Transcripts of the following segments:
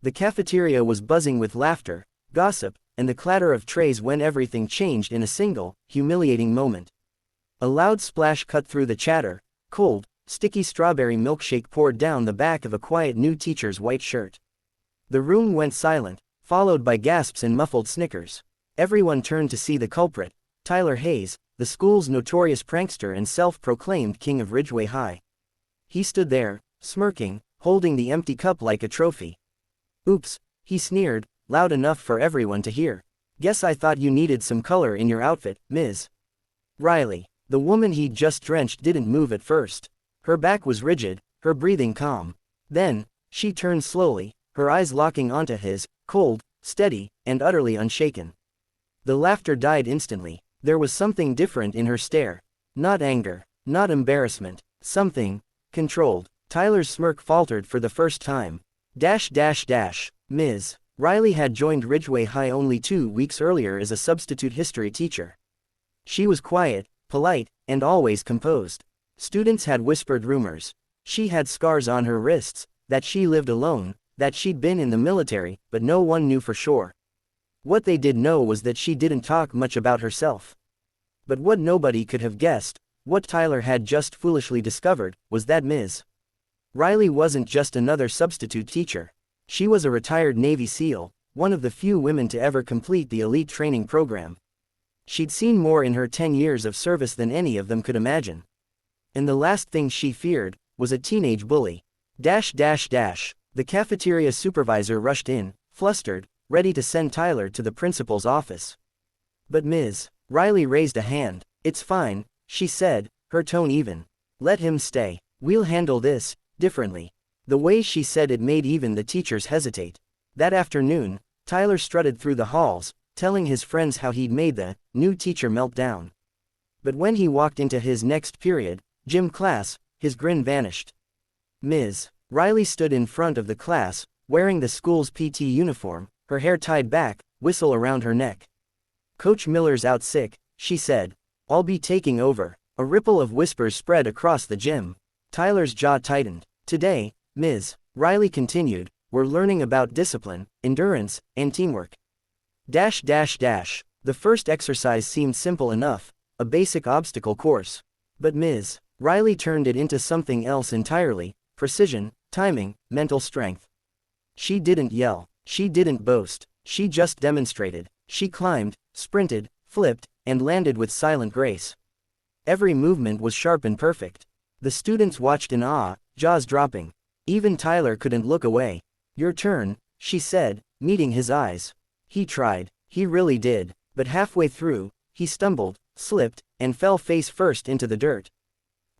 The cafeteria was buzzing with laughter, gossip, and the clatter of trays when everything changed in a single, humiliating moment. A loud splash cut through the chatter. Cold, sticky strawberry milkshake poured down the back of a quiet new teacher's white shirt. The room went silent, followed by gasps and muffled snickers. Everyone turned to see the culprit, Tyler Hayes, the school's notorious prankster and self-proclaimed king of Ridgeway High. He stood there, smirking, holding the empty cup like a trophy. "Oops," he sneered, loud enough for everyone to hear. "Guess I thought you needed some color in your outfit, Ms. Riley." The woman he'd just drenched didn't move at first. Her back was rigid, her breathing calm. Then, she turned slowly, her eyes locking onto his, cold, steady, and utterly unshaken. The laughter died instantly. There was something different in her stare. Not anger, not embarrassment, something controlled. Tyler's smirk faltered for the first time. Ms. Riley had joined Ridgeway High only 2 weeks earlier as a substitute history teacher. She was quiet, polite, and always composed. Students had whispered rumors. She had scars on her wrists, that she lived alone, that she'd been in the military, but no one knew for sure. What they did know was that she didn't talk much about herself. But what nobody could have guessed, what Tyler had just foolishly discovered, was that Ms. Riley wasn't just another substitute teacher. She was a retired Navy SEAL, one of the few women to ever complete the elite training program. She'd seen more in her 10 years of service than any of them could imagine. And the last thing she feared was a teenage bully. The cafeteria supervisor rushed in, flustered, ready to send Tyler to the principal's office. But Ms. Riley raised a hand. "It's fine," she said, her tone even. "Let him stay. We'll handle this differently." The way she said it made even the teachers hesitate. That afternoon, Tyler strutted through the halls, telling his friends how he'd made the new teacher melt down. But when he walked into his next period, gym class, his grin vanished. Ms. Riley stood in front of the class, wearing the school's PT uniform, her hair tied back, whistle around her neck. "Coach Miller's out sick," she said. "I'll be taking over." A ripple of whispers spread across the gym. Tyler's jaw tightened. "Today, Ms. Riley continued, we're learning about discipline, endurance, and teamwork." The first exercise seemed simple enough, a basic obstacle course. But Ms. Riley turned it into something else entirely: precision, timing, mental strength. She didn't yell, she didn't boast, she just demonstrated. She climbed, sprinted, flipped, and landed with silent grace. Every movement was sharp and perfect. The students watched in awe, jaws dropping. Even Tyler couldn't look away. "Your turn," she said, meeting his eyes. He tried, he really did, but halfway through, he stumbled, slipped, and fell face first into the dirt.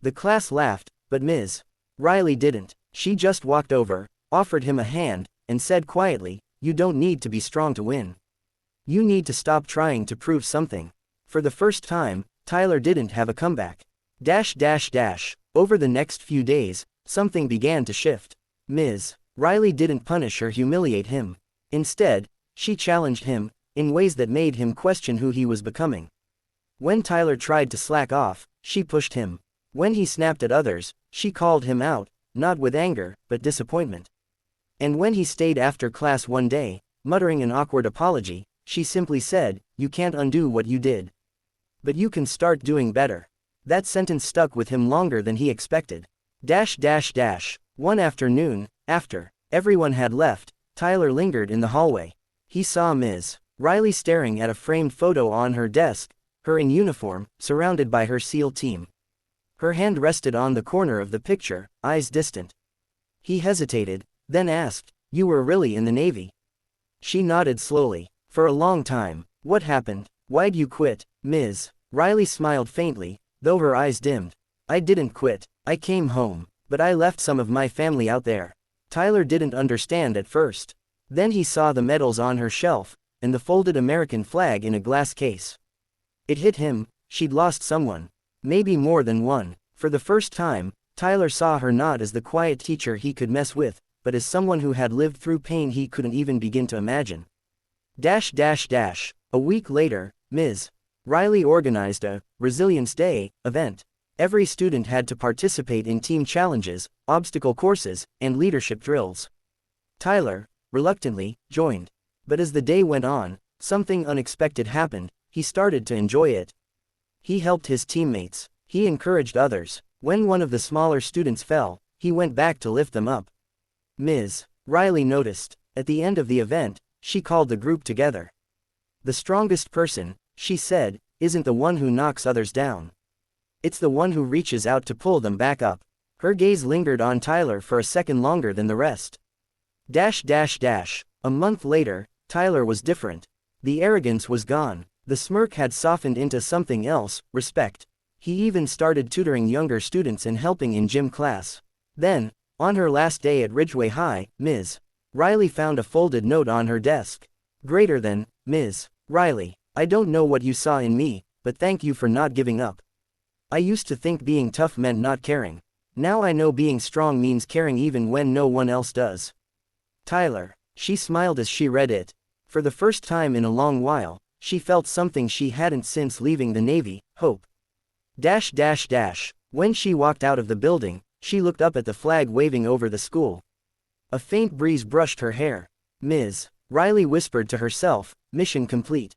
The class laughed, but Ms. Riley didn't. She just walked over, offered him a hand, and said quietly, "You don't need to be strong to win. You need to stop trying to prove something." For the first time, Tyler didn't have a comeback. Over the next few days, something began to shift. Ms. Riley didn't punish or humiliate him. Instead, she challenged him, in ways that made him question who he was becoming. When Tyler tried to slack off, she pushed him. When he snapped at others, she called him out, not with anger, but disappointment. And when he stayed after class one day, muttering an awkward apology, she simply said, "You can't undo what you did. But you can start doing better." That sentence stuck with him longer than he expected. One afternoon, after everyone had left, Tyler lingered in the hallway. He saw Ms. Riley staring at a framed photo on her desk, her in uniform, surrounded by her SEAL team. Her hand rested on the corner of the picture, eyes distant. He hesitated, then asked, "You were really in the Navy?" She nodded slowly. "For a long time." "What happened? Why'd you quit?" Ms. Riley smiled faintly, though her eyes dimmed. "I didn't quit. I came home. But I left some of my family out there." Tyler didn't understand at first. Then he saw the medals on her shelf, and the folded American flag in a glass case. It hit him, she'd lost someone. Maybe more than one. For the first time, Tyler saw her not as the quiet teacher he could mess with, but as someone who had lived through pain he couldn't even begin to imagine. A week later, Ms. Riley organized a Resilience Day event. Every student had to participate in team challenges, obstacle courses, and leadership drills. Tyler, reluctantly, joined. But as the day went on, something unexpected happened. He started to enjoy it. He helped his teammates. He encouraged others. When one of the smaller students fell, he went back to lift them up. Ms. Riley noticed. At the end of the event, she called the group together. The strongest person, she said, isn't the one who knocks others down. It's the one who reaches out to pull them back up. Her gaze lingered on Tyler for a second longer than the rest. A month later, Tyler was different. The arrogance was gone. The smirk had softened into something else, respect. He even started tutoring younger students and helping in gym class. Then, on her last day at Ridgeway High, Ms. Riley found a folded note on her desk. Greater than, Ms. Riley, I don't know what you saw in me, but thank you for not giving up. I used to think being tough meant not caring. Now I know being strong means caring even when no one else does. Tyler. She smiled as she read it. For the first time in a long while, she felt something she hadn't since leaving the Navy, hope. When she walked out of the building, she looked up at the flag waving over the school. A faint breeze brushed her hair. Ms. Riley whispered to herself, mission complete.